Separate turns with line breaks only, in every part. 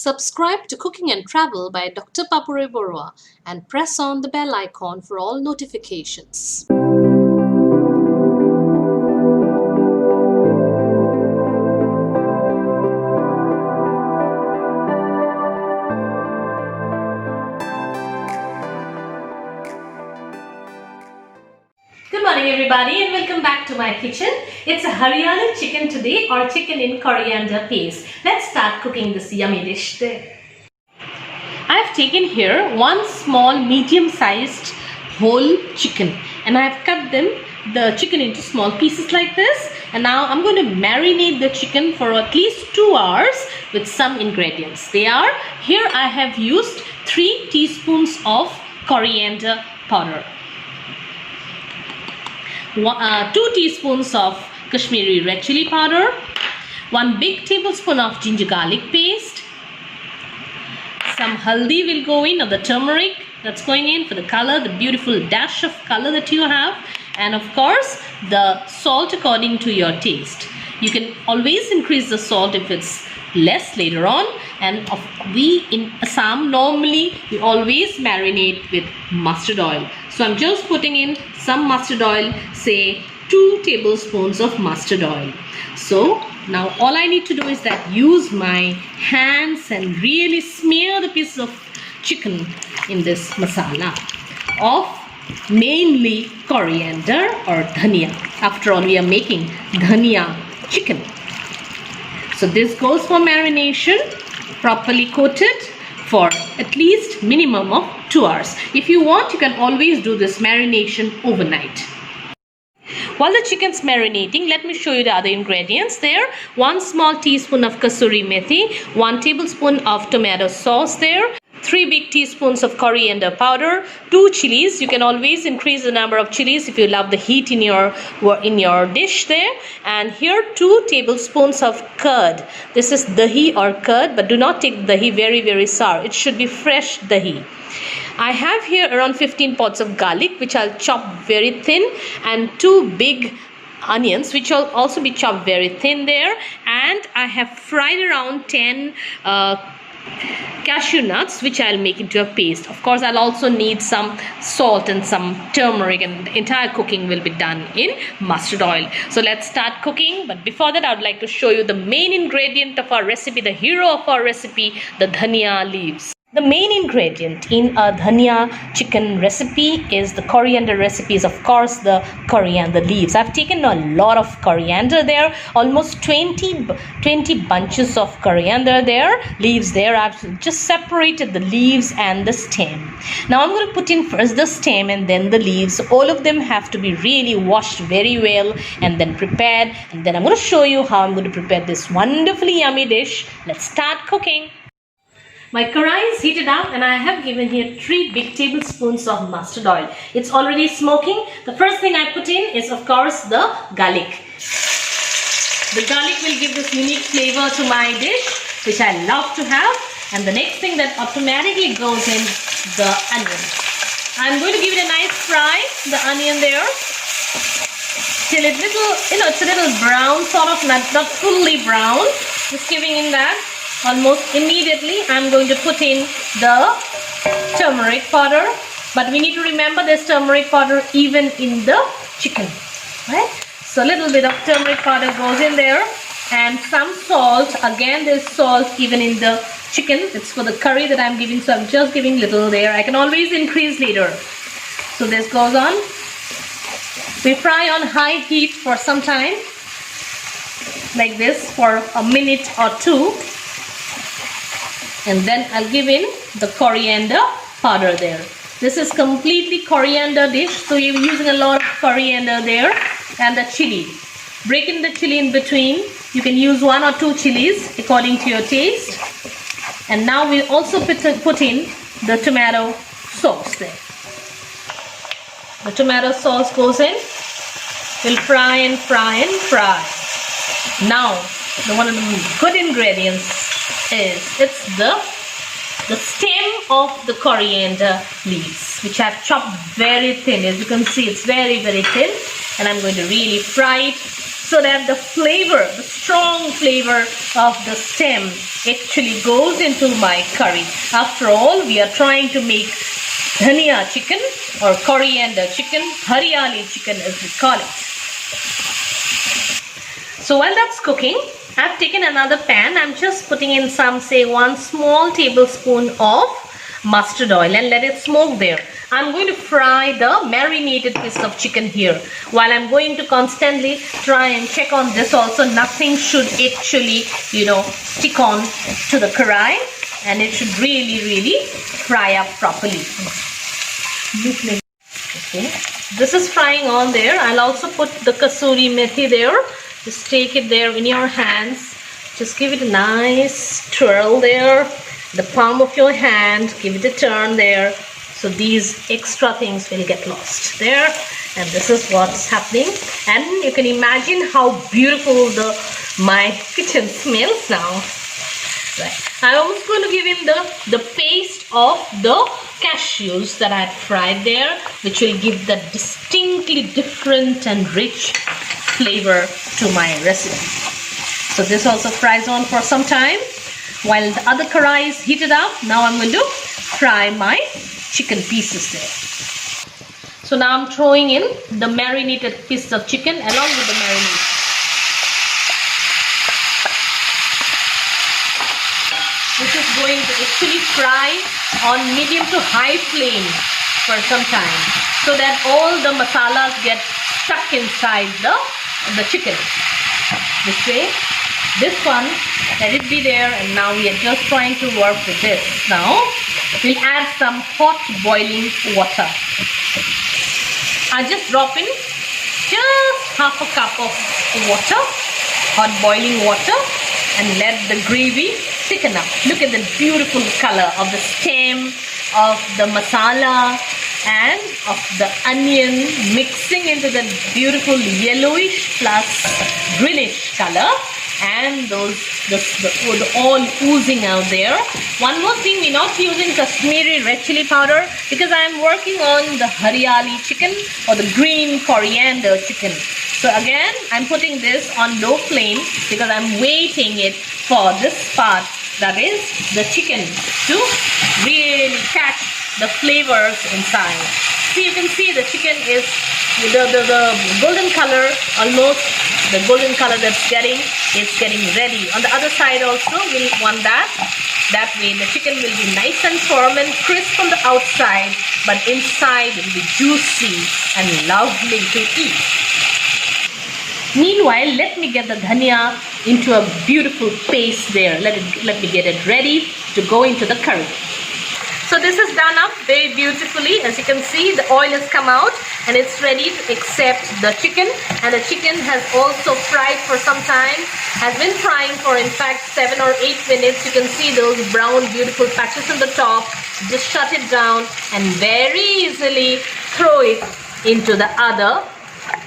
Subscribe to Cooking and Travel by Dr. Papori Barooah and press on the bell icon for all notifications.
Good morning everybody and welcome back to my kitchen. It's a Haryali chicken today, or chicken in coriander paste. Let's start cooking this yummy dish today. I have taken here one small medium-sized whole chicken and I have cut the chicken into small pieces like this, and now I'm going to marinate the chicken for at least 2 hours with some ingredients. They are, here I have used 3 teaspoons of coriander powder, 2 teaspoons of Kashmiri red chili powder, 1 big tablespoon of ginger garlic paste, some haldi will go in, or the turmeric that's going in for the color, the beautiful dash of color that you have, and of course the salt according to your taste. You can always increase the salt if it's less later on. And we in Assam normally we always marinate with mustard oil, so I'm just putting in some mustard oil, say 2 tablespoons of mustard oil. So now all I need to do is that use my hands and really smear the piece of chicken in this masala of mainly coriander or dhania. After all, we are making dhania chicken. So this goes for marination, properly coated for at least minimum of 2 hours. If you want, you can always do this marination overnight. While the chicken's marinating, let me show you the other ingredients there. 1 small teaspoon of kasuri methi, 1 tablespoon of tomato sauce there, 3 big teaspoons of coriander powder, 2 chilies. You can always increase the number of chilies if you love the heat in your dish there. And here 2 tablespoons of curd. This is dahi or curd, but do not take dahi very sour. It should be fresh dahi. I have here around 15 pods of garlic, which I'll chop very thin, and 2 big onions, which will also be chopped very thin there. And I have fried around 10 cashew nuts, which I'll make into a paste. Of course, I'll also need some salt and some turmeric, and the entire cooking will be done in mustard oil. So let's start cooking. But before that, I would like to show you the main ingredient of our recipe, the hero of our recipe, the dhania leaves. The main ingredient in a dhania chicken recipe is the coriander recipe, is of course the coriander leaves. I've taken a lot of coriander there, almost 20 bunches of coriander there, leaves there. I've just separated the leaves and the stem. Now I'm going to put in first the stem and then the leaves. All of them have to be really washed very well and then prepared. And then I'm going to show you how I'm going to prepare this wonderfully yummy dish. Let's start cooking. My karai is heated up and I have given here 3 big tablespoons of mustard oil. It's already smoking. The first thing I put in is of course the garlic. The garlic will give this unique flavor to my dish, which I love to have. And the next thing that automatically goes in, the onion. I'm going to give it a nice fry, the onion there, till it's it's a little brown, sort of not fully brown. Just giving in that. Almost immediately I'm going to put in the turmeric powder, but we need to remember there's turmeric powder even in the chicken, right? So a little bit of turmeric powder goes in there, and some salt. Again, there's salt even in the chicken. It's for the curry that I'm giving, so I'm just giving little there. I can always increase later. So this goes on. We fry on high heat for some time, like this, for a minute or 2. And then I'll give in the coriander powder there. This is completely coriander dish, so you're using a lot of coriander there. And the chili. Break in the chili in between. You can use 1 or 2 chilies according to your taste. And now we'll also put in the tomato sauce there. The tomato sauce goes in. We'll fry and fry and fry. Now, one of the good ingredients is the stem of the coriander leaves, which I've chopped very thin. As you can see, it's very thin, and I'm going to really fry it so that the flavor, the strong flavor of the stem actually goes into my curry. After all, we are trying to make dhania chicken or coriander chicken, hariyali chicken as we call it. So while that's cooking, I've taken another pan. I'm just putting in some, say, 1 small tablespoon of mustard oil and let it smoke there. I'm going to fry the marinated piece of chicken here. While I'm going to constantly try and check on this also, nothing should actually, stick on to the karai, and it should really fry up properly. Okay, this is frying on there. I'll also put the kasuri methi there. Just take it there in your hands. Just give it a nice twirl there. The palm of your hand, give it a turn there. So these extra things will get lost there. And this is what's happening. And you can imagine how beautiful my kitchen smells now. Right. I'm also going to give in the paste of the cashews that I had fried there, which will give the distinctly different and rich flavor to my recipe. So this also fries on for some time while the other karai is heated up. Now I'm going to fry my chicken pieces there. So now I'm throwing in the marinated pieces of chicken along with the marinade. This is going to actually fry on medium to high flame for some time so that all the masalas get stuck inside the chicken. This way, this one, let it be there, and now we are just trying to work with this. Now we'll add some hot boiling water. I'll just drop in just half a cup of water, hot boiling water, and let the gravy thicken up. Look at the beautiful color of the stem, of the masala, and of the onion mixing into the beautiful yellowish plus greenish color, and the oil oozing out there. One more thing, we're not using Kashmiri red chili powder because I am working on the hariyali chicken or the green coriander chicken. So again, I'm putting this on low flame because I'm waiting it for this part, that is the chicken, to really catch the flavors inside. See, you can see the chicken is the golden color, almost the golden color that's getting ready. On the other side also we'll want that. That way the chicken will be nice and firm and crisp on the outside, but inside it will be juicy and lovely to eat. Meanwhile, let me get the dhania into a beautiful paste there. Let me get it ready to go into the curry. So this is done up very beautifully. As you can see, the oil has come out and it's ready to accept the chicken. And the chicken has also fried for some time. Has been frying for in fact 7 or 8 minutes. You can see those brown beautiful patches on the top. Just shut it down and very easily throw it into the other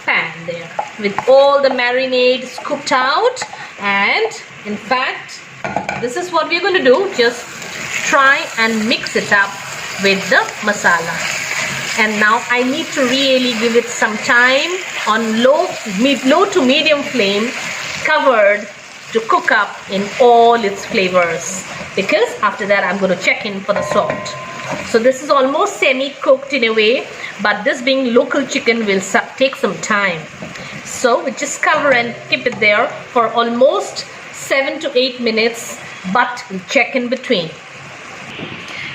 pan there with all the marinade scooped out. And in fact, this is what we're going to do. Just try and mix it up with the masala. And now I need to really give it some time on low to medium flame, covered, to cook up in all its flavors, because after that I'm going to check in for the salt. So this is almost semi-cooked in a way, but this being local chicken will take some time. So we just cover and keep it there for almost 7 to 8 minutes, but we'll check in between.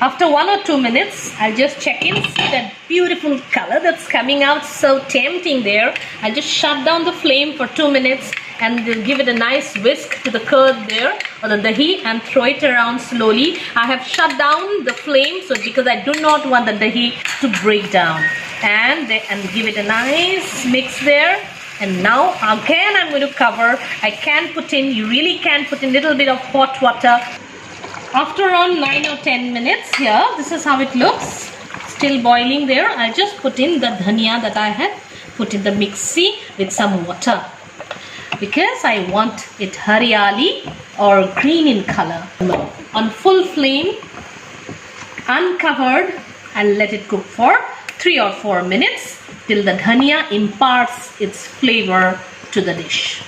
After 1 or 2 minutes, I'll just check in, see that beautiful color that's coming out, so tempting there. I'll just shut down the flame for 2 minutes and then give it a nice whisk to the curd there, or the dahi, and throw it around slowly. I have shut down the flame because I do not want the dahi to break down. And give it a nice mix there. And now again I'm going to cover. You really can put in a little bit of hot water. After around 9 or 10 minutes here, this is how it looks. Still boiling there. I'll just put in the dhania that I had put in the mixie with some water, because I want it hariyali or green in color. On full flame, uncovered, and let it cook for 3 or 4 minutes till the dhania imparts its flavor to the dish.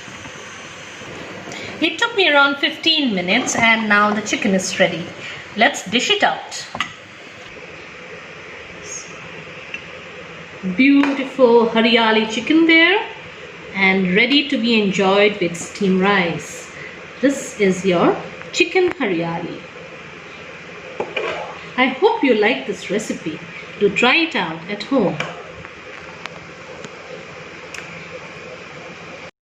It took me around 15 minutes and now the chicken is ready. Let's dish it out. Beautiful Haryali chicken there and ready to be enjoyed with steamed rice. This is your chicken Haryali. I hope you like this recipe. Do try it out at home.